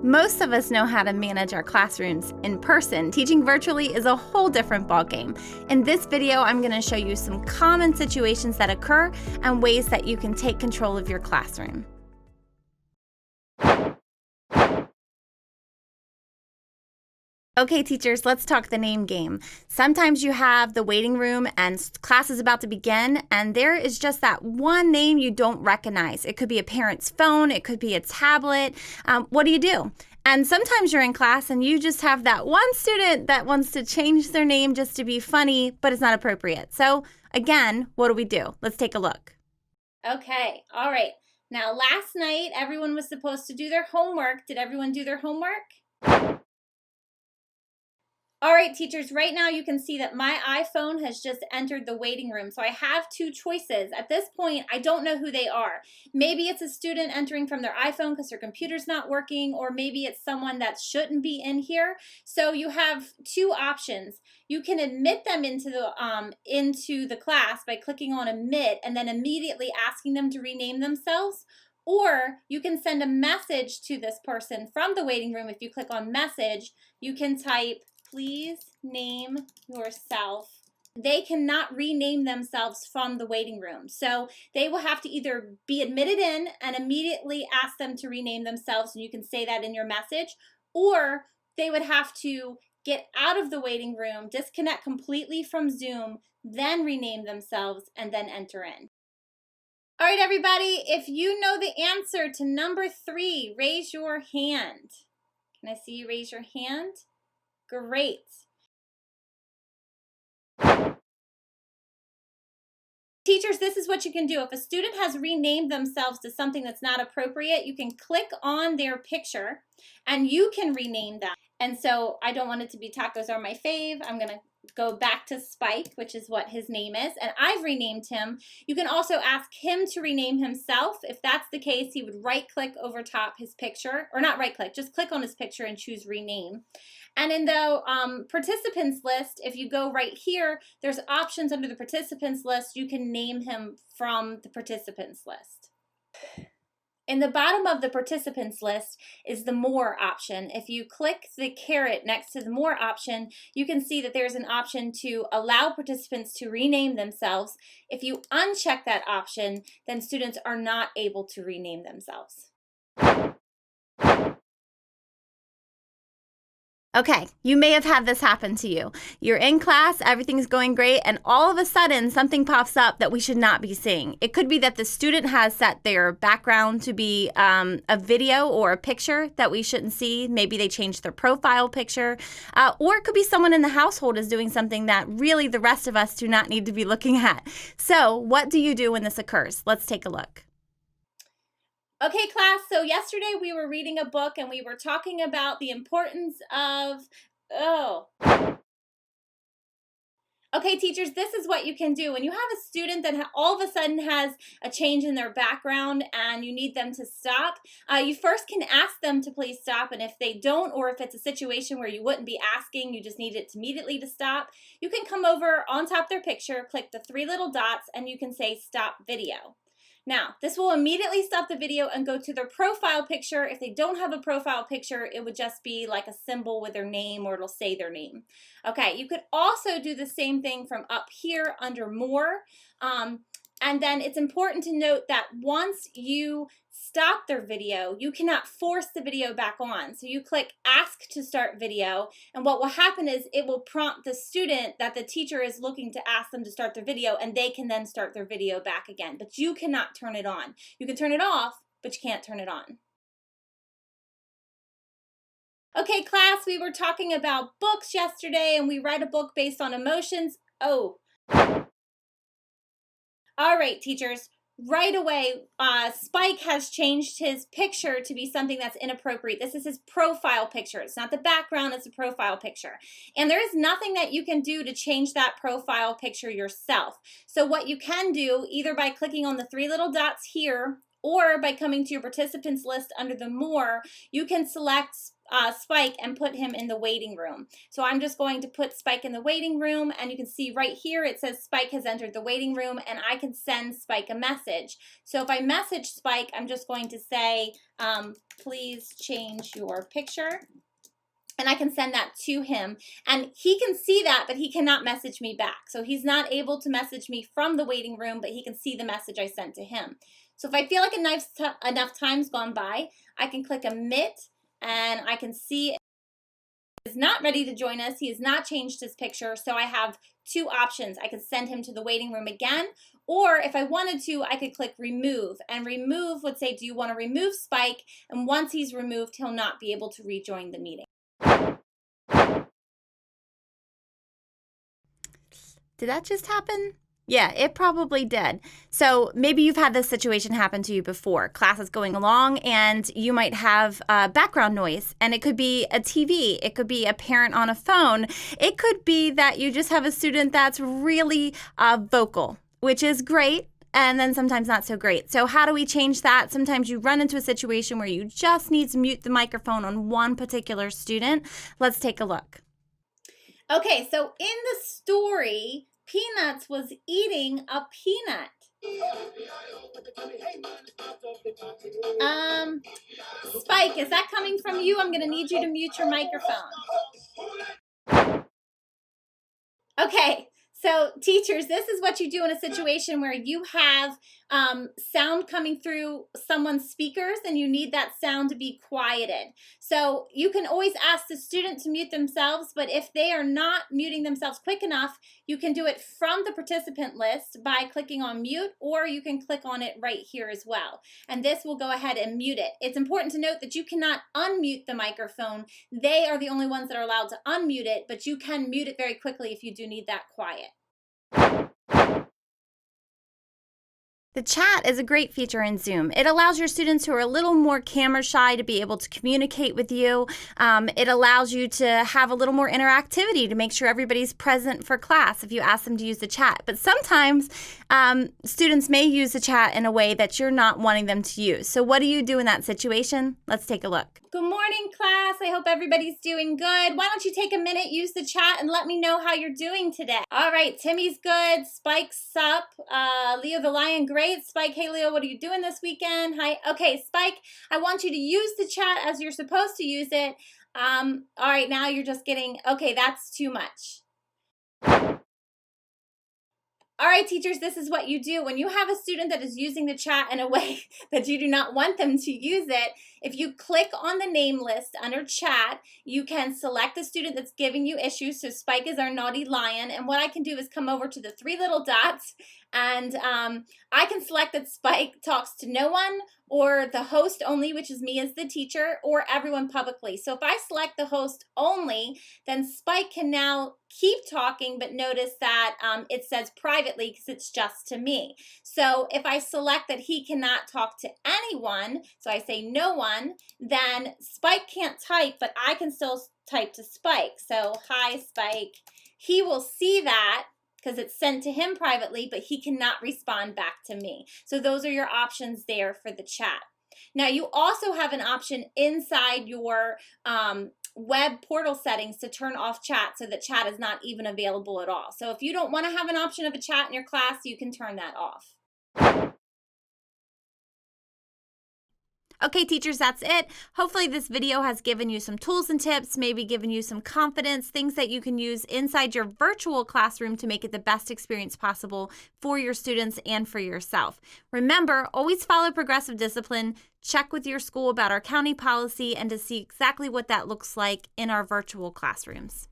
Most of us know how to manage our classrooms in person. Teaching virtually is a whole different ballgame. In this video, I'm going to show you some common situations that occur and ways that you can take control of your classroom. Okay, teachers, let's talk the name game. Sometimes you have the waiting room and class is about to begin, and there is just that one name you don't recognize. It could be a parent's phone, it could be a tablet. What do? And sometimes you're in class and you just have that one student that wants to change their name just to be funny, but it's not appropriate. So again, what do? Let's take a look. Okay, all right. Now, last night, everyone was supposed to do their homework. Did everyone do their homework? All right, teachers, right now you can see that my iPhone has just entered the waiting room. So I have two choices. At this point, I don't know who they are. Maybe it's a student entering from their iPhone because their computer's not working, or maybe it's someone that shouldn't be in here. So you have two options. You can admit them into the class by clicking on admit and then immediately asking them to rename themselves. Or you can send a message to this person from the waiting room. If you click on message, you can type, "Please name yourself." They cannot rename themselves from the waiting room. So they will have to either be admitted in and immediately ask them to rename themselves, and you can say that in your message, or they would have to get out of the waiting room, disconnect completely from Zoom, then rename themselves, and then enter in. All right, everybody, if you know the answer to number 3, raise your hand. Can I see you raise your hand? Great. Teachers, this is what you can do. If a student has renamed themselves to something that's not appropriate, you can click on their picture and you can rename them. And so I don't want it to be tacos are my fave. I'm going to go back to Spike, which is what his name is, and I've renamed him. You can also ask him to rename himself. If that's the case, he would right-click over top his picture, or not right-click, just click on his picture and choose rename. And in the participants list, if you go right here, there's options under the participants list. You can name him from the participants list. In the bottom of the participants list is the more option. If you click the caret next to the more option, you can see that there's an option to allow participants to rename themselves. If you uncheck that option, then students are not able to rename themselves. Okay, you may have had this happen to you. You're in class, everything's going great, and all of a sudden something pops up that we should not be seeing. It could be that the student has set their background to be a video or a picture that we shouldn't see. Maybe they changed their profile picture, or it could be someone in the household is doing something that really the rest of us do not need to be looking at. So what do you do when this occurs? Let's take a look. Okay, class, so yesterday we were reading a book and we were talking about the importance of, Okay, teachers, this is what you can do. When you have a student that all of a sudden has a change in their background and you need them to stop, you first can ask them to please stop, and if they don't, or if it's a situation where you wouldn't be asking, you just need it immediately to stop, you can come over on top of their picture, click the 3 little dots, and you can say stop video. Now, this will immediately stop the video and go to their profile picture. If they don't have a profile picture, it would just be like a symbol with their name, or it'll say their name. Okay, you could also do the same thing from up here under more. And then it's important to note that once you stop their video, you cannot force the video back on. So you click ask to start video, and what will happen is it will prompt the student that the teacher is looking to ask them to start their video, and they can then start their video back again. But you cannot turn it on. You can turn it off, but you can't turn it on. Okay, class, we were talking about books yesterday, and we read a book based on emotions. All right, teachers, right away, Spike has changed his picture to be something that's inappropriate. This is his profile picture. It's not the background, it's a profile picture. And there is nothing that you can do to change that profile picture yourself. So what you can do, either by clicking on the 3 little dots here, or by coming to your participants list under the more, you can select Spike and put him in the waiting room. So I'm just going to put Spike in the waiting room, and you can see right here it says Spike has entered the waiting room, and I can send Spike a message. So if I message Spike, I'm just going to say, please change your picture. And I can send that to him, and he can see that, but he cannot message me back. So he's not able to message me from the waiting room, but he can see the message I sent to him. So if I feel like enough time's gone by, I can click omit, and I can see he is not ready to join us. He has not changed his picture. So I have two options. I could send him to the waiting room again, or if I wanted to, I could click remove, and remove would say, do you want to remove Spike? And once he's removed, he'll not be able to rejoin the meeting. Did that just happen? Yeah, it probably did. So maybe you've had this situation happen to you before. Class is going along and you might have background noise, and it could be a TV. It could be a parent on a phone. It could be that you just have a student that's really vocal, which is great, and then sometimes not so great. So how do we change that? Sometimes you run into a situation where you just need to mute the microphone on one particular student. Let's take a look. Okay, so in the story, Peanuts was eating a peanut. Spike, is that coming from you? I'm going to need you to mute your microphone. Okay, so teachers, this is what you do in a situation where you have sound coming through someone's speakers and you need that sound to be quieted. So you can always ask the student to mute themselves, but if they are not muting themselves quick enough, you can do it from the participant list by clicking on mute, or you can click on it right here as well. And this will go ahead and mute it. It's important to note that you cannot unmute the microphone. They are the only ones that are allowed to unmute it, but you can mute it very quickly if you do need that quiet. The chat is a great feature in Zoom. It allows your students who are a little more camera shy to be able to communicate with you. It allows you to have a little more interactivity to make sure everybody's present for class if you ask them to use the chat. But sometimes students may use the chat in a way that you're not wanting them to use. So what do you do in that situation? Let's take a look. Good morning, class. I hope everybody's doing good. Why don't you take a minute, use the chat, and let me know how you're doing today. All right, Timmy's good. Spike's up. Leo the Lion, great. Spike, hey, Leo, what are you doing this weekend? Hi. Okay, Spike, I want you to use the chat as you're supposed to use it. All right, now you're just getting, okay, that's too much. All right, teachers, this is what you do. When you have a student that is using the chat in a way that you do not want them to use it, if you click on the name list under chat, you can select the student that's giving you issues. So Spike is our naughty lion. And what I can do is come over to the three little dots, and I can select that Spike talks to no one, or the host only, which is me as the teacher, or everyone publicly. So if I select the host only, then Spike can now keep talking, but notice that it says privately because it's just to me. So if I select that he cannot talk to anyone, so I say no one, then Spike can't type, but I can still type to Spike. So hi, Spike. He will see that because it's sent to him privately, but he cannot respond back to me. So those are your options there for the chat. Now you also have an option inside your web portal settings to turn off chat so that chat is not even available at all. So if you don't want to have an option of a chat in your class, you can turn that off. Okay, teachers, that's it. Hopefully this video has given you some tools and tips, maybe given you some confidence, things that you can use inside your virtual classroom to make it the best experience possible for your students and for yourself. Remember, always follow progressive discipline. Check with your school about our county policy and to see exactly what that looks like in our virtual classrooms.